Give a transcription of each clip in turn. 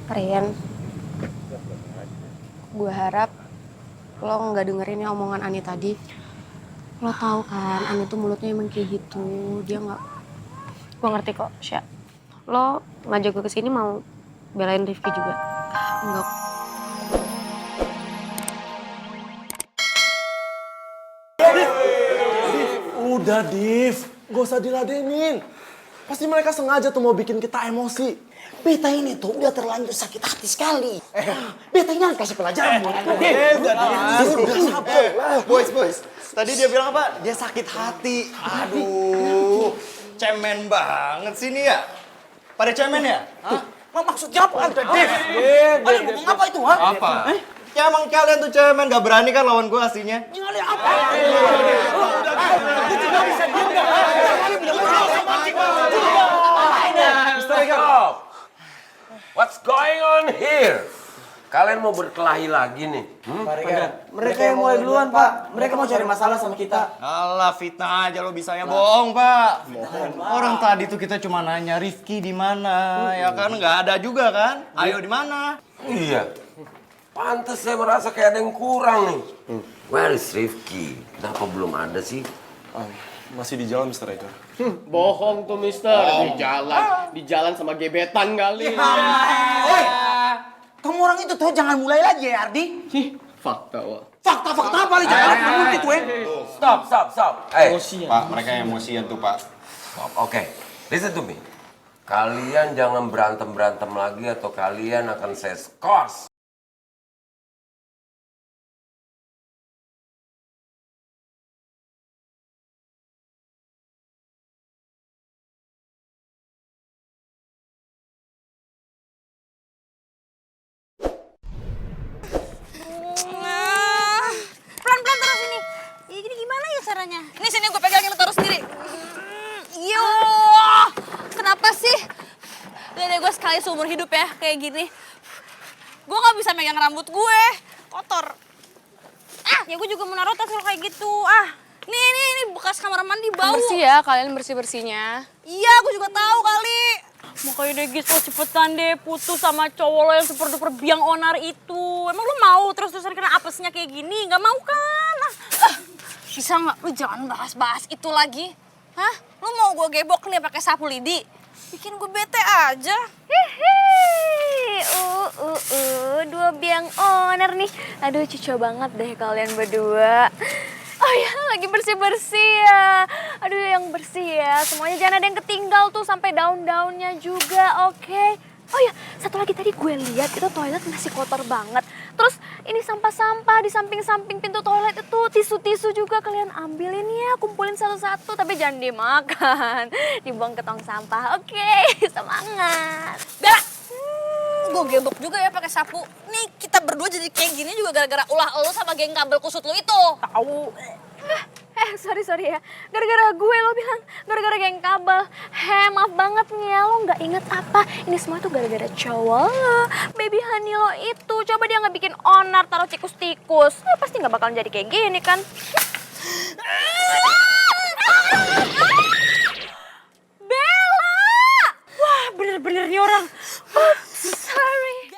Rian, gue harap lo nggak dengerin ya omongan Ani tadi. Lo tahu kan, Ani tuh mulutnya emang kayak gitu. Dia nggak. Gue ngerti kok, Sya. Lo ngajak gue kesini mau belain Rifki juga. Enggak. Udah, Div. Gak usah diladenin. Pasti mereka sengaja tuh mau bikin kita emosi. Beta ini tuh udah terlanjur sakit hati sekali. Beta ini harus kasih pelajaran buat aku. Boys. Tadi dia bilang apa? Dia sakit hati. Aduh, cemen banget sih ini ya. Pada cemen ya? Hah? Maksudnya apa? Dev, ngomong apa itu, ha? Apa? Ya emang kalian tuh cemen, gak berani kan lawan gue aslinya? Nyali apa? Stop! What's going on here? Kalian mau berkelahi lagi nih? Mereka yang mulai duluan, Pak. Mereka mau cari masalah sama kita. Alah, fitnah aja lo bisanya bohong, Pak. Orang tadi tuh kita cuma nanya Rifki di mana, ya kan? Nggak ada juga kan? Ayo di mana? Iya. Pantes saya merasa kayak ada yang kurang nih. Where is Rifki? Kenapa belum ada sih? Masih di jalan, Mr. Eka. Bohong tuh mister, di jalan sama gebetan kali. Oi, kamu orang itu tuh jangan mulai lagi ya, Ardi. Fakta, Wak. Fakta apa nih? Jangan kamu gitu, Stop. Hey, Pak, mereka emosian tuh, Pak. stop. Oke, listen to me. Kalian jangan berantem lagi atau kalian akan saya skors. Pelan-pelan terus ini. Ya gini gimana ya caranya? Ini sini gue pegangin terus sendiri. Yo, kenapa sih? Lihat deh gue sekali seumur hidup ya kayak gini. Gue nggak bisa megang rambut gue, kotor. Ya gue juga mau naruh tas kalau kayak gitu. Nih bekas kamar mandi bau. Bersih ya kalian bersih-bersihnya. Iya, gue juga tahu kali. Makanya deh Gis, lo cepetan deh putus sama cowok lo yang super-duper biang onar itu. Emang lo mau terus-terusan kena apesnya kayak gini? Gak mau kan? Bisa nggak? Lo jangan bahas-bahas itu lagi. Hah? Lo mau gue gebok nih pakai sapu lidi? Bikin gue bete aja. Dua biang onar nih. Aduh, cucu banget deh kalian berdua. Oh ya, lagi bersih-bersih ya. Aduh, yang bersih ya. Semuanya jangan ada yang ketinggal tuh sampai daun-daunnya juga, oke? Oh ya, satu lagi tadi gue lihat itu toilet masih kotor banget. Terus ini sampah-sampah di samping-samping pintu toilet itu, tisu-tisu juga kalian ambilin ya, kumpulin satu-satu tapi jangan dimakan. Dibuang ke tong sampah. Oke, semangat. Bella! Gue gebok juga ya pakai sapu. Nih kita berdua jadi kayak gini juga gara-gara ulah lo sama geng kabel kusut lo itu. Tahu. Sorry ya. Gara-gara gue lo bilang gara-gara geng kabel. Maaf banget nih ya, lo nggak inget apa. Ini semua tuh gara-gara cowok lo. Baby honey lo itu. Coba dia nggak bikin onar, taruh tikus-tikus. Pasti nggak bakalan jadi kayak gini kan. Bella! Wah bener-bener nih orang. Sorry.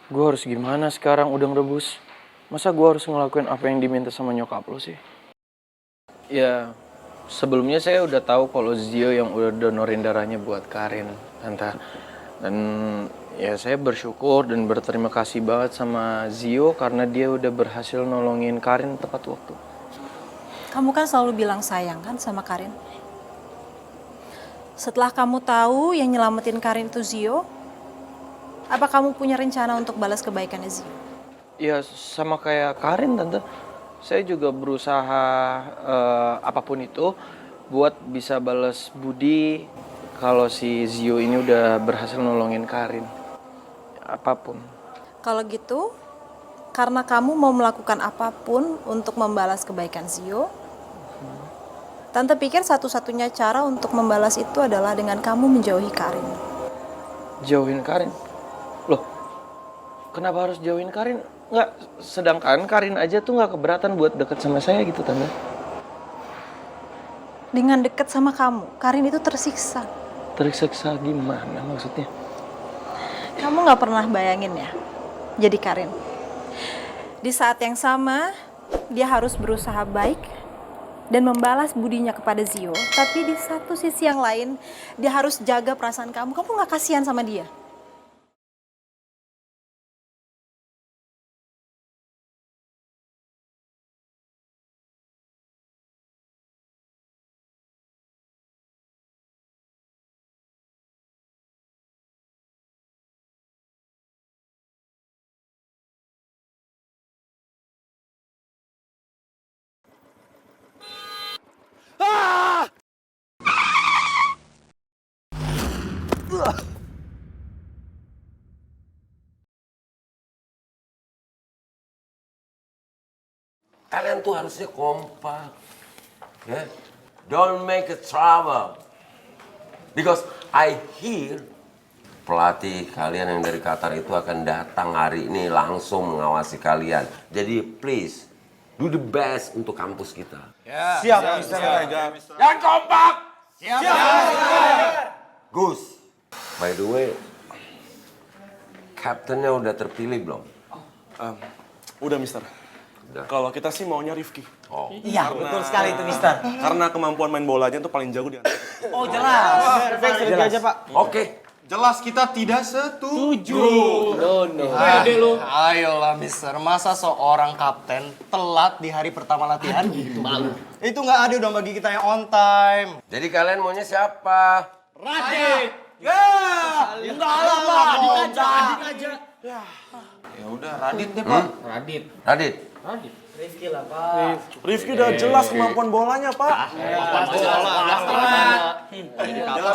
Gue harus gimana sekarang udang rebus? Masa gue harus ngelakuin apa yang diminta sama nyokap lo sih? Ya, sebelumnya saya udah tahu kalau Zio yang udah donorin darahnya buat Karin, Tante. Dan ya saya bersyukur dan berterima kasih banget sama Zio karena dia udah berhasil nolongin Karin tepat waktu. Kamu kan selalu bilang sayang kan sama Karin? Setelah kamu tahu yang nyelamatin Karin itu Zio, apa kamu punya rencana untuk balas kebaikannya Zio? Ya sama kayak Karin Tante. Saya juga berusaha apapun itu buat bisa balas budi kalau si Zio ini udah berhasil nolongin Karin. Apapun. Kalau gitu, karena kamu mau melakukan apapun untuk membalas kebaikan Zio, Tante pikir satu-satunya cara untuk membalas itu adalah dengan kamu menjauhi Karin. Jauhin Karin? Loh, kenapa harus jauhin Karin? Nggak, sedangkan Karin aja tuh nggak keberatan buat deket sama saya gitu, Tante. Dengan deket sama kamu, Karin itu tersiksa. Tersiksa gimana maksudnya? Kamu nggak pernah bayangin ya, jadi Karin. Di saat yang sama, dia harus berusaha baik dan membalas budinya kepada Zio. Tapi di satu sisi yang lain, dia harus jaga perasaan kamu. Kamu nggak kasihan sama dia. Kalian tuh harusnya kompak. Ya? Don't make a trouble. Because I hear pelatih kalian yang dari Qatar itu akan datang hari ini langsung mengawasi kalian. Jadi please, do the best untuk kampus kita. Siap, Mr. Regar. Yang kompak! Siap! Gus, by the way, kaptennya udah terpilih belum? Udah, Mister. Udah. Kalau kita sih maunya Rifki. Oh. Iya, betul sekali itu, Mister. Karena kemampuan main bolanya tuh paling jago di antara. Oh, jelas. Jelas aja, Pak. Oke. Jelas kita tidak setuju. Ayolah mister, masa seorang kapten telat di hari pertama latihan? Malu. Itu nggak adil dong bagi kita yang on time. Jadi kalian maunya siapa? Radit! Enggak lah, Pak. Adik aja. Ya udah Radit deh Pak. Radit. Rifki udah jelas kemampuan bolanya, Pak. Jelas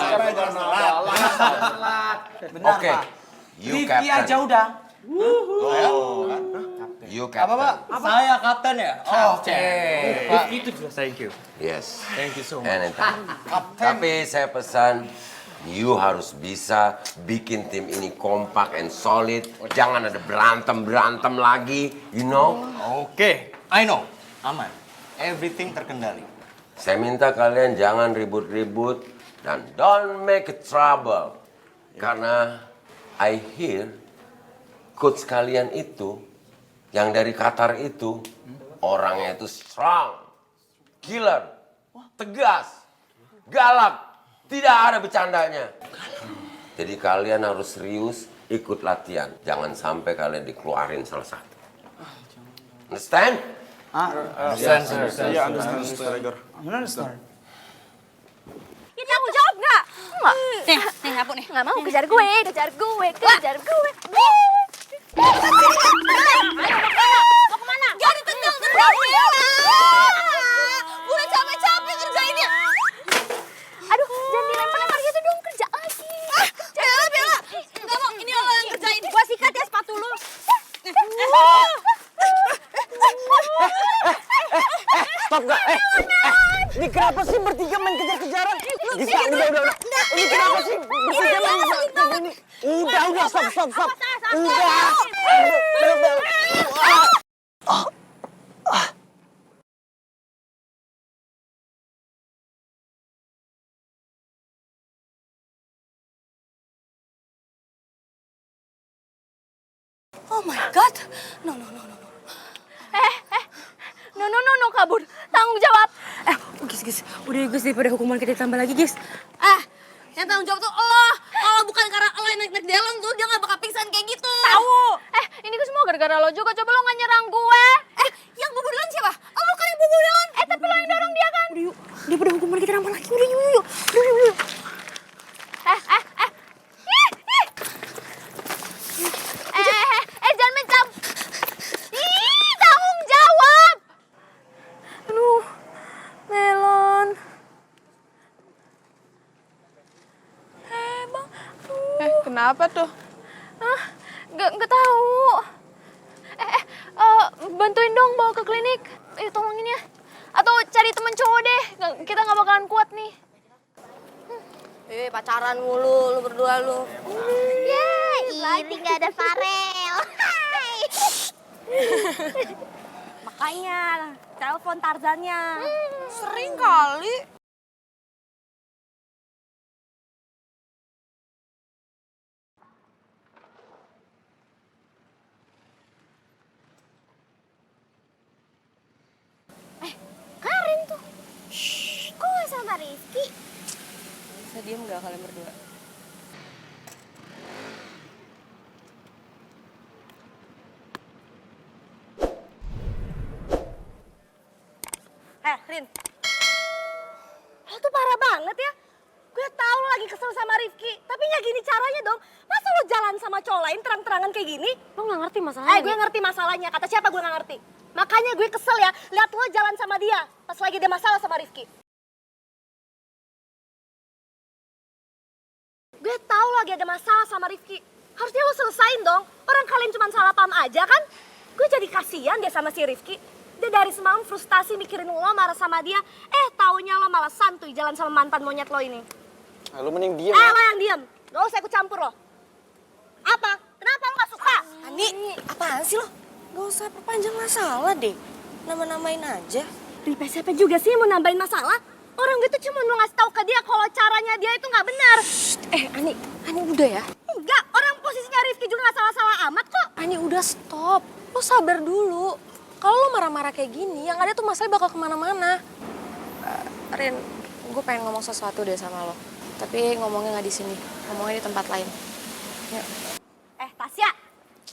karena jangan salah. Oke. You Rifki aja captain. udah. You Apa Pak? captain. Saya kapten ya? Oke. Pak. Itu jelas. Thank you. Yes. Thank you so much. Anytime. Tapi saya pesan, you harus bisa bikin tim ini kompak and solid. Jangan ada berantem lagi, you know? Oke, I know. Aman. Everything terkendali. Saya minta kalian jangan ribut-ribut dan don't make a trouble. Karena I hear coach kalian itu, yang dari Qatar itu, orangnya itu strong, killer, tegas, galak. Tidak ada bercandanya. Jadi kalian harus serius ikut latihan. Jangan sampai kalian dikeluarin salah satu. Understand? Iya, understand, Mr. Regar. Ini aku jawab nggak? Nggak. Nih, aku nih. Nggak mau kejar gue. Mau kemana? Jangan ditendang. Udah capek-capek kerjainnya. Aduh, jangan dilempar-lempar gitu dong, kerja lagi. Bella. Enggak mau, ini lo yang kerjain. Gua sikat ya sepatu lu. Stop gak? Ini kenapa sih bertiga main kejar-kejaran? Bisa, udah. Ini kenapa sih bertiga main kejar-kejaran ini? Udah, stop. Udah. Oh my god. No. No, kabur. Tanggung jawab. Gis. Udah Gis, daripada hukuman kita tambah lagi, Gis. Yang tanggung jawab tuh lo. Kalau bukan karena lo yang naik dalam tuh, dia gak bakal pingsan kayak gitu. Tahu. Ini tuh semua gara-gara lo juga. Coba lo nggak nyerang gue. Yang bobo duluan siapa? Lo kan yang bobo duluan. Tapi lo yang dorong dia kan. Udah yuk, daripada hukuman kita nambah lagi. Udah yuk. Yuk. Jangan mencam. Tanggung jawab. Aduh, Melon. Bang. Kenapa tuh? Nggak tahu. Bantuin dong bawa ke klinik. Tolongin ya. Atau cari temen cowok deh. Kita nggak bakalan kuat nih. Pacaran mulu, lu berdua lu. Yeay, iri nggak ada Farel. Makanya, telepon Tarzannya. Sering kali. Karin tuh. Kok gak sama Rifki? Bisa diem gak kalian berdua? Rin. Lo tuh parah banget ya. Gue tahu lo lagi kesel sama Rifki, tapi nggak gini caranya dong. Masa lo jalan sama cowok lain terang-terangan kayak gini? Lo gak ngerti masalahnya? Gue ngerti masalahnya. Kata siapa gue nggak ngerti. Makanya gue kesel ya, lihat lo jalan sama dia pas lagi ada masalah sama Rifki. Gue tahu lo lagi ada masalah sama Rifki. Harusnya lo selesain dong. Orang kalian cuma salah paham aja kan? Gue jadi kasihan dia sama si Rifki. Dia dari semalam frustasi mikirin lo marah sama dia. Taunya lo malah santuy jalan sama mantan monyet lo ini. Lo mending diem Lo yang diem. Gak usah ikut campur lo. Apa? Kenapa lo gak suka? Ani, apaan sih lo? Gak usah perpanjang masalah deh. Nama-namain aja. Ribet siapa juga sih yang mau nambahin masalah? Orang gue tuh cuma mau ngasih tahu ke dia kalau caranya dia itu nggak benar. Ani udah ya. Enggak, orang posisinya Rifki juga nggak salah-salah amat kok. Ani udah stop. Lo sabar dulu. Kalau lo marah-marah kayak gini, yang ada tuh masalah bakal kemana-mana. Rin, gue pengen ngomong sesuatu deh sama lo. Tapi ngomongnya nggak di sini, ngomongnya di tempat lain. Yuk. Tasya,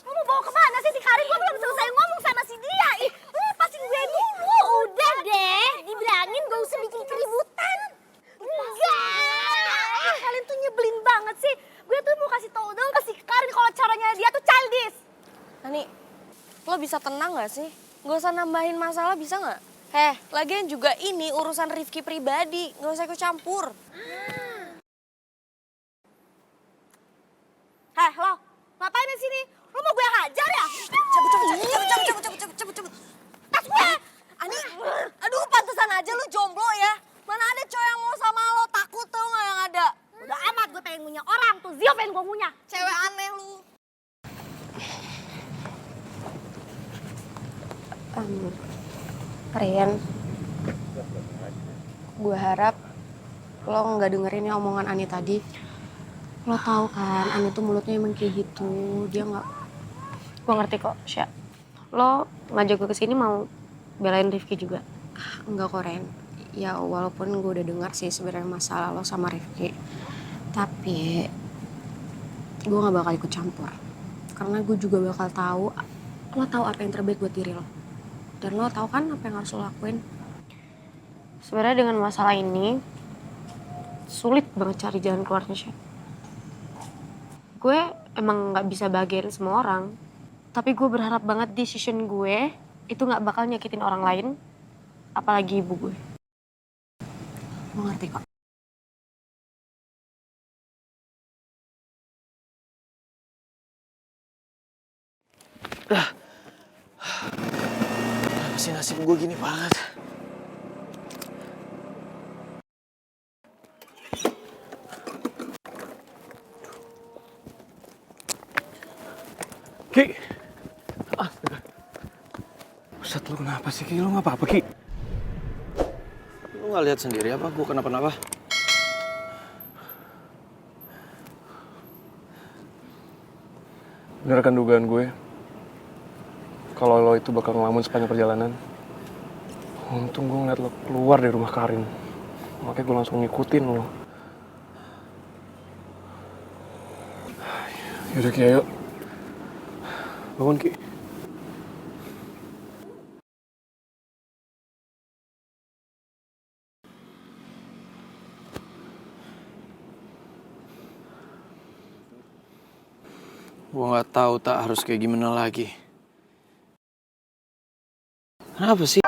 lo mau bawa kemana sih si Karin? Gue belum selesai ngomong sama si dia. Lo lepasin gue dulu. Udah deh, dibilangin gak usah bikin keributan. Enggak. Kalian tuh nyebelin banget sih. Gue tuh mau kasih tau dong ke si Karin kalau caranya dia tuh childish. Ani, lo bisa tenang gak sih? Gak usah nambahin masalah, bisa gak? Lagian juga ini urusan Rifki pribadi, gak usah ikut campur. Lo ngapain di sini? Lo mau gue hajar ya? Cabut. Tas gue! Ani, aduh pantesan aja lu jomblo ya. Mana ada cowok yang mau sama lo, takut tuh gak yang ada. Udah amat, gue pengen ngunyah orang tuh. Zio pengen gue ngunyah. Cewek aneh lu. Rian, gue harap lo nggak dengerin ya omongan Ani tadi. Lo tahu kan, Ani tuh mulutnya emang kayak gitu. Dia nggak. Gue ngerti kok, Sya. Lo ngajak gue kesini mau belain Rifki juga? Enggak kok, Ren. Ya walaupun gue udah dengar sih sebenarnya masalah lo sama Rifki, tapi gue nggak bakal ikut campur. Karena gue juga bakal tahu, lo tahu apa yang terbaik buat diri lo. Dan lo tahu kan apa yang harus lo lakuin? Sebenarnya dengan masalah ini, sulit banget cari jalan keluarnya, Syed. Gue emang gak bisa bahagiain semua orang. Tapi gue berharap banget decision gue itu gak bakal nyakitin orang lain. Apalagi ibu gue. Lo ngerti kok? Masih nasib gue gini banget. Ki! Ustad, lu kenapa sih, Ki? Lu gak apa-apa, Ki? Lu gak lihat sendiri apa gue kenapa-napa? Bener kan dugaan gue? Kalau lo itu bakal ngelamun sepanjang perjalanan. Untung gue ngeliat lo keluar dari rumah Karin. Makanya gue langsung ngikutin lo. Yaudah, Ki, ayo. Bangun, Ki. Gue gak tahu tak harus kayak gimana lagi. Kenapa sih?